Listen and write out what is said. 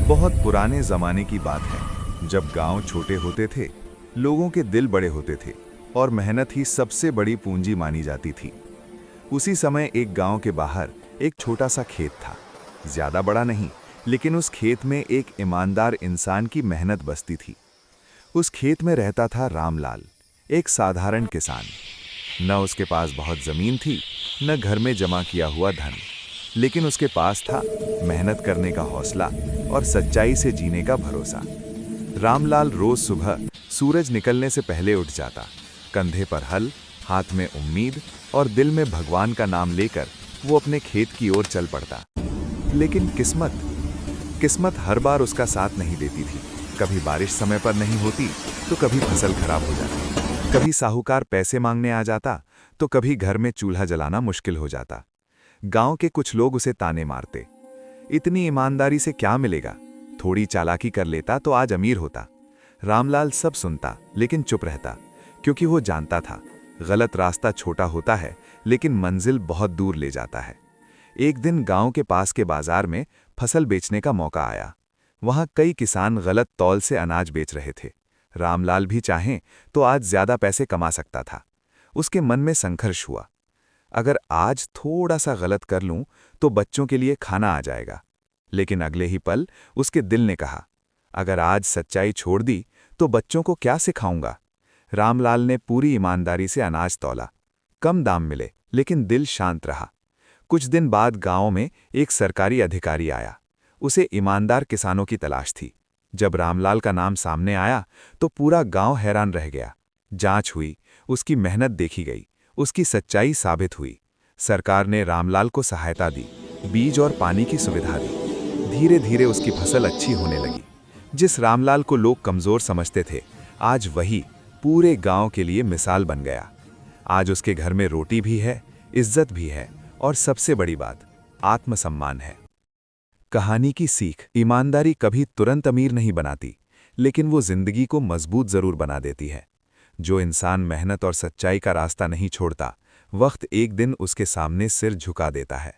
बहुत पुराने जमाने की बात है, जब गांव छोटे होते थे, लोगों के दिल बड़े होते थे और मेहनत ही सबसे बड़ी पूंजी मानी जाती थी। उसी समय एक गांव के बाहर एक छोटा सा खेत था। ज्यादा बड़ा नहीं, लेकिन उस खेत में एक ईमानदार इंसान की मेहनत बसती थी। उस खेत में रहता था रामलाल, एक साधारण किसान। न उसके पास बहुत जमीन थी, न घर में जमा किया हुआ धन, लेकिन उसके पास था मेहनत करने का हौसला और सच्चाई से जीने का भरोसा। रामलाल रोज सुबह सूरज निकलने से पहले उठ जाता। कंधे पर हल, हाथ में उम्मीद और दिल में भगवान का नाम लेकर वो अपने खेत की ओर चल पड़ता। लेकिन किस्मत हर बार उसका साथ नहीं देती थी। कभी बारिश समय पर नहीं होती तो कभी फसल खराब हो जाती, कभी साहूकार पैसे मांगने आ जाता तो कभी घर में चूल्हा जलाना मुश्किल हो जाता। गांव के कुछ लोग उसे ताने मारते, इतनी ईमानदारी से क्या मिलेगा, थोड़ी चालाकी कर लेता तो आज अमीर होता। रामलाल सब सुनता लेकिन चुप रहता, क्योंकि वो जानता था गलत रास्ता छोटा होता है लेकिन मंजिल बहुत दूर ले जाता है। एक दिन गांव के पास के बाजार में फसल बेचने का मौका आया। वहां कई किसान गलत तौल से अनाज बेच रहे थे। रामलाल भी चाहें तो आज ज्यादा पैसे कमा सकता था। उसके मन में संघर्ष हुआ, अगर आज थोड़ा सा गलत कर लूं तो बच्चों के लिए खाना आ जाएगा। लेकिन अगले ही पल उसके दिल ने कहा, अगर आज सच्चाई छोड़ दी तो बच्चों को क्या सिखाऊंगा। रामलाल ने पूरी ईमानदारी से अनाज तौला। कम दाम मिले लेकिन दिल शांत रहा। कुछ दिन बाद गांव में एक सरकारी अधिकारी आया। उसे ईमानदार किसानों की तलाश थी। जब रामलाल का नाम सामने आया तो पूरा गांव हैरान रह गया। जांच हुई, उसकी मेहनत देखी गई, उसकी सच्चाई साबित हुई। सरकार ने रामलाल को सहायता दी, बीज और पानी की सुविधा दी। धीरे धीरे उसकी फसल अच्छी होने लगी। जिस रामलाल को लोग कमजोर समझते थे, आज वही पूरे गांव के लिए मिसाल बन गया। आज उसके घर में रोटी भी है, इज्जत भी है और सबसे बड़ी बात, आत्मसम्मान है। कहानी की सीख, ईमानदारी कभी तुरंत अमीर नहीं बनाती, लेकिन वो जिंदगी को मजबूत जरूर बना देती है। जो इंसान मेहनत और सच्चाई का रास्ता नहीं छोड़ता, वक्त एक दिन उसके सामने सिर झुका देता है।